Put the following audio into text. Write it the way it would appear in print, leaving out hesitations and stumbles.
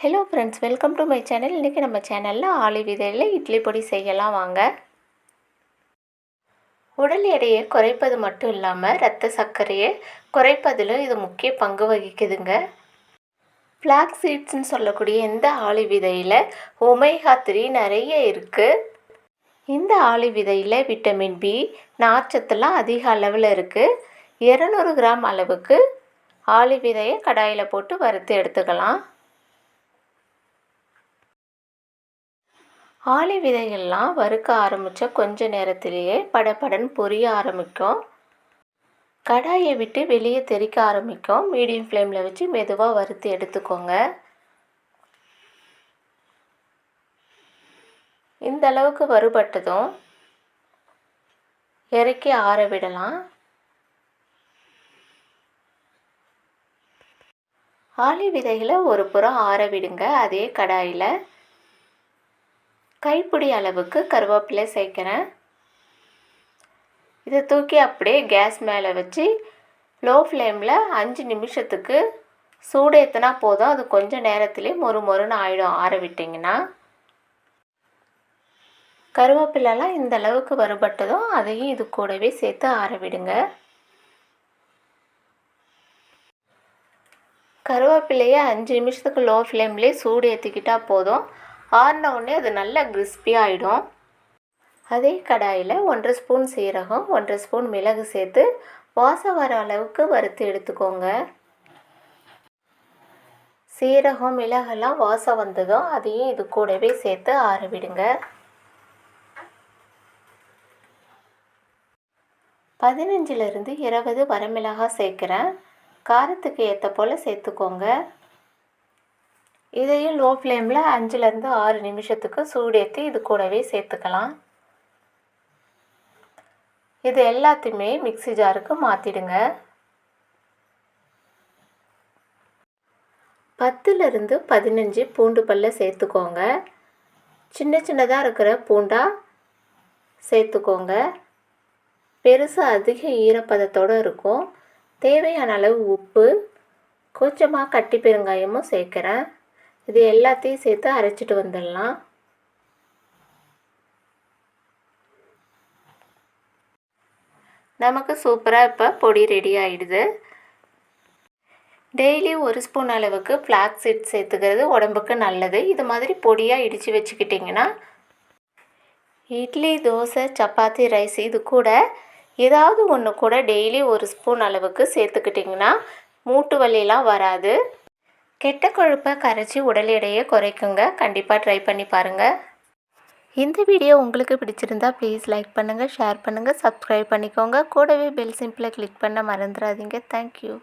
Hello friends, welcome to my channel. இன்றைக்கி நம்ம சேனலில் ஆளி விதையில் இட்லி பொடி செய்யலாம் வாங்க. உடல் எடையை குறைப்பது மட்டும் இல்லாமல் இரத்த சர்க்கரையை குறைப்பதிலும் இது முக்கிய பங்கு வகிக்குதுங்க. ஃப்ளாக்ஸ் சீட்ஸ்ன்னு சொல்லக்கூடிய இந்த ஆளி விதையில் ஒமேகா 3 நிறைய இருக்குது. இந்த ஆளி விதையில் விட்டமின் பி, நார்ச்சத்துலாம் அதிக அளவில் இருக்குது. 200 கிராம் அளவுக்கு ஆளி விதையை கடாயில் போட்டு வறுத்து எடுத்துக்கலாம். ஆளி விதைகள்லாம் வறுக்க ஆரம்பித்த கொஞ்ச நேரத்திலேயே படபடன்னு பொரிய ஆரம்பிக்கும். கடாயை விட்டு வெளியே தெறிக்க ஆரம்பிக்கும். மீடியம் ஃப்ளேமில் வச்சு மெதுவாக வறுத்து எடுத்துக்கோங்க. இந்த அளவுக்கு வறுபட்டதும் இறக்கி ஆற விடலாம். ஆளி விதைகளை ஒரு புறம் ஆற விடுங்க. அதே கடாயில் கைப்பிடி அளவுக்கு கருவேப்பிலை சேர்க்குறேன். இதை தூக்கி அப்படியே கேஸ் மேலே வச்சு லோ ஃப்ளேமில் 5 நிமிஷத்துக்கு சூடு ஏற்றினா போதும். அது கொஞ்சம் நேரத்துலேயே மொறுன்னு ஆகிடும் ஆற விட்டிங்கன்னா. கருவேப்பிலெல்லாம் இந்த அளவுக்கு வறுபட்டதும் அதையும் இது கூடவே சேர்த்து ஆற விடுங்க. கருவேப்பிலையை 5 நிமிஷத்துக்கு லோ ஃப்ளேம்லேயே சூடு ஏற்றிக்கிட்டால் போதும். ஆறின உடனே அது நல்லா கிறிஸ்பியாக ஆகிடும். அதே கடாயில் 1/2 ஸ்பூன் சீரகம், 1/2 ஸ்பூன் மிளகு சேர்த்து வாசம் வர அளவுக்கு வறுத்து எடுத்துக்கோங்க. சீரகம் மிளகெல்லாம் வாசம் வந்ததும் அதையும் இது கூடவே சேர்த்து ஆற விடுங்க. 15லிருந்து 20 வரமிளகாய் சேர்க்குறேன். காரத்துக்கு ஏற்ற போல் சேர்த்துக்கோங்க. இதையும் லோ ஃப்ளேமில் 5லிருந்து 6 நிமிஷத்துக்கு சூடேற்றி இது கூடவே சேர்த்துக்கலாம். இது எல்லாத்தையுமே மிக்ஸி ஜாருக்கு மாற்றிடுங்க. 10லிருந்து 15 பூண்டு பல்லை சேர்த்துக்கோங்க. சின்னதாக இருக்கிற பூண்டாக சேர்த்துக்கோங்க. பெருசு அதிக ஈரப்பதத்தோடு இருக்கும். தேவையான அளவு உப்பு, கொஞ்சமாக கட்டி பெருங்காயமும் சேர்க்குறேன். இது எல்லாத்தையும் சேர்த்து அரைச்சிட்டு வந்துடலாம். நமக்கு சூப்பராக இப்போ பொடி ரெடி ஆகிடுது. டெய்லி 1 ஸ்பூன் அளவுக்கு ஃப்ளாக்ஸ் சீட்ஸ் சேர்த்துக்கிறது உடம்புக்கு நல்லது. இது மாதிரி பொடியாக இடித்து வச்சுக்கிட்டிங்கன்னா இட்லி, தோசை, சப்பாத்தி, ரைஸ் இது கூட ஏதாவது ஒன்று கூட டெய்லி 1 ஸ்பூன் அளவுக்கு சேர்த்துக்கிட்டிங்கன்னா மூட்டு வலியெல்லாம் வராது. கெட்ட கொழுப்பை கரைச்சி உடல் எடையை குறைக்குங்க. கண்டிப்பாக ட்ரை பண்ணி பாருங்கள். இந்த வீடியோ உங்களுக்கு பிடிச்சிருந்தா ப்ளீஸ் லைக் பண்ணுங்கள், ஷேர் பண்ணுங்கள், சப்ஸ்கிரைப் பண்ணிக்கோங்க. கூடவே பெல் சிம்பிளை கிளிக் பண்ண மறந்துடாதீங்க. தேங்க்யூ.